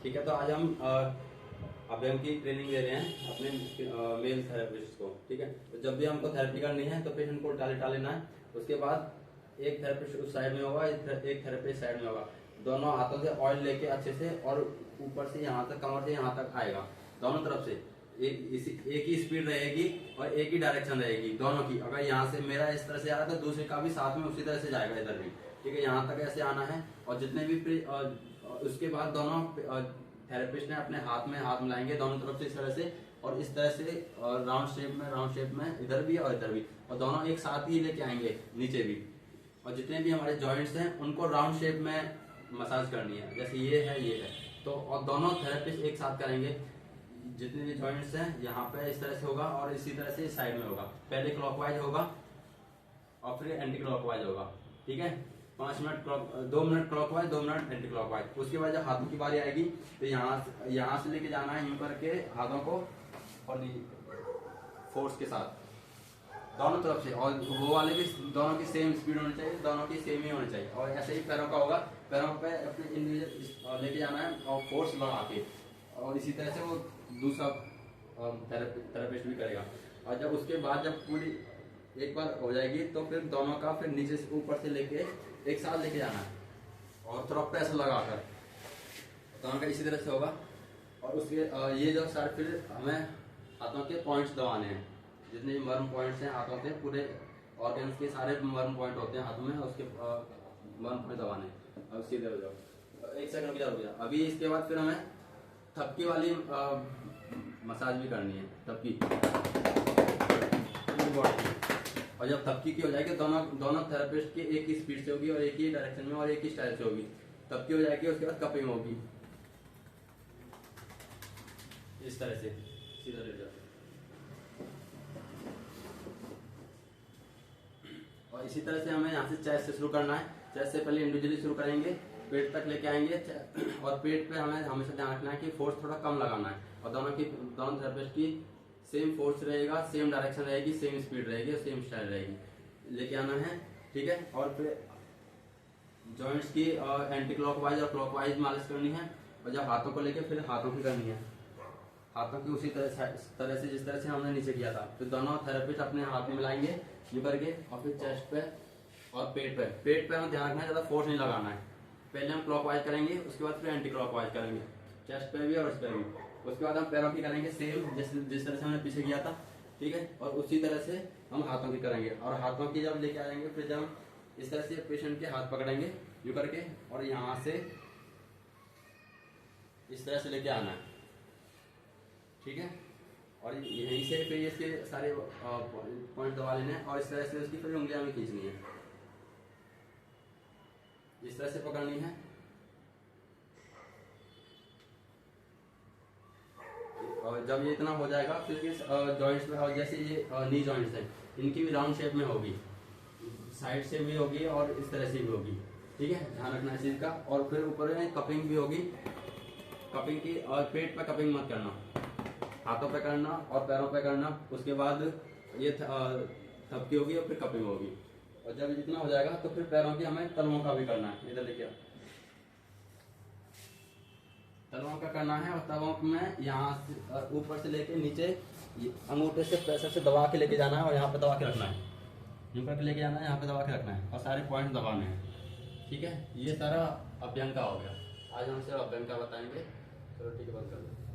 ठीक है, तो आज हम अभ्यंग की ट्रेनिंग दे रहे हैं अपने मेल थेरेपिस्ट को। ठीक है, तो जब भी हमको थेरेपी करनी है तो पेशेंट को लेटा लेना है। उसके बाद एक थेरेपिस्ट उस साइड में होगा, एक थेरेपिस्ट साइड में होगा। दोनों हाथों से ऑयल लेके अच्छे से, और ऊपर से यहाँ तक, कमर से यहाँ तक आएगा, दोनों तरफ से। एक ही स्पीड रहेगी और एक ही डायरेक्शन रहेगी दोनों की। अगर यहाँ से मेरा इस तरह से आ रहा है तो दूसरे का भी साथ में उसी तरह से जाएगा इधर भी। ठीक है, यहाँ तक ऐसे आना है। और जितने भी उसके बाद दोनों थेरेपिस्ट ने अपने हाथ में हाथ मिलाएंगे दोनों तरफ से इस तरह से, और इस तरह से राउंड शेप में इधर भी और इधर भी, और दोनों एक साथ ही लेके आएंगे नीचे भी। और जितने भी हमारे जॉइंट्स हैं उनको राउंड शेप में मसाज करनी है, जैसे ये है। तो और दोनों थेरेपिस्ट एक साथ करेंगे। जितने भी जॉइंट्स हैं यहाँ पे इस तरह से होगा, और इसी तरह से इस साइड में होगा। पहले क्लॉकवाइज होगा और फिर एंटी क्लॉकवाइज होगा। ठीक है, 2 minute clockwise, 2 minute anti clockwise. उसके बाद जब हाथों की बारी आएगी तो यहाँ से लेके जाना है यूं करके हाथों को, और फोर्स के साथ दोनों तरफ से। और वो वाले भी दोनों की सेम स्पीड होनी चाहिए, दोनों की सेम ही होनी चाहिए। और ऐसे ही पैरों का होगा, पैरों पे अपने इंडिविजुअल लेके जाना है और फोर्स लगा के, और इसी तरह से वो दूसरा थेरेपिस्ट भी करेगा। और जब उसके बाद जब पूरी एक बार हो जाएगी तो फिर दोनों का फिर नीचे से ऊपर से लेके एक साथ लेके जाना है, और थोड़ा प्रेस लगाकर दोनों का इसी तरह से होगा। और उसके ये जो सारे फिर हमें हाथों के पॉइंट्स दबाने हैं, जितने भी मर्म पॉइंट्स हैं हाथों के, पूरे ऑर्गन्स के सारे मर्म पॉइंट होते हैं हाथों में, उसके मर्म पॉइंट दबाने। अब सीधे हो जाओ, एक सेकंड रुक जाओ। अभी इसके बाद फिर हमें थपकी वाली मसाज भी करनी है, थपकी बॉडी। और जब थपकी की हो जाएगी दोनों थेरेपिस्ट की एक ही स्पीड से होगी, और एक ही डायरेक्शन में, और एक ही स्टाइल से होगी। थपकी हो जाएगी, उसके बाद कपिंग होगी इस तरह से, सीधा लेट जाओ। और इसी तरह से हमें यहाँ से चेस्ट से शुरू करना है। चेस्ट से पहले इंडिविजुअली शुरू करेंगे, पेट तक लेके आएंगे। और पेट पे हमें हमेशा ध्यान रखना है कि फोर्स थोड़ा कम लगाना है, और दोनों थेरेपिस्ट की सेम फोर्स रहेगा, सेम डायरेक्शन रहेगी, सेम स्पीड रहेगी, सेम स्टाइल रहेगी, लेके आना है। ठीक है, और फिर जॉइंट्स की एंटी क्लॉकवाइज और क्लॉकवाइज मालिश करनी है। और जब हाथों को लेके फिर हाथों की करनी है, हाथों की उसी तरह से जिस तरह से हमने नीचे किया था। फिर दोनों थेरेपिस्ट अपने हाथ में मिलाएंगे यूं करके, और फिर चेस्ट पे और पेट पे हमें ध्यान रखना है, ज्यादा फोर्स नहीं लगाना है। पहले हम क्लॉकवाइज करेंगे, उसके बाद फिर एंटी क्लॉकवाइज करेंगे, चेस्ट पे भी और इस पे भी। उसके बाद हम पैरों की करेंगे सेम जिस तरह से हमने पीछे किया था। ठीक है, और उसी तरह से हम हाथों की करेंगे। और हाथों की जब लेके आएंगे, फिर जब हम इस तरह से पेशेंट के हाथ पकड़ेंगे यूं करके, और यहाँ से इस तरह से लेके आना है। ठीक है, और यहीं से फिर इसके सारे पॉइंट दबा लेने हैं, और इस तरह से उसकी फिर उंगलियां भी खींचनी है, इस तरह से पकड़नी है। और जब ये इतना हो जाएगा फिर इस जॉइंट्स में, और जैसे ये नी जॉइंट्स हैं, इनकी भी राउंड शेप में होगी, साइड से भी होगी और इस तरह से भी होगी। ठीक है, ध्यान रखना इस चीज का। और फिर ऊपर में कपिंग भी होगी, कपिंग की। और पेट पे कपिंग मत करना, हाथों पे करना और पैरों पे करना। उसके बाद ये थपकी होगी और फिर कपिंग होगी। और जब जितना हो जाएगा तो फिर पैरों की हमें तलवों का भी करना है, इधर लेके तलवों का करना है। और तलवों में यहाँ से ऊपर से लेके नीचे अंगूठे से प्रेशर से दबा के लेके जाना है, और यहाँ पे दबा के रखना है, यूं करके लेके जाना है, यहाँ पे दबा के रखना है, और सारे पॉइंट दबाने हैं। ठीक है, ये सारा अभ्यंग का हो गया। आज हम सिर्फ अभ्यंग का बताएंगे। चलो ठीक है, बंद कर दो।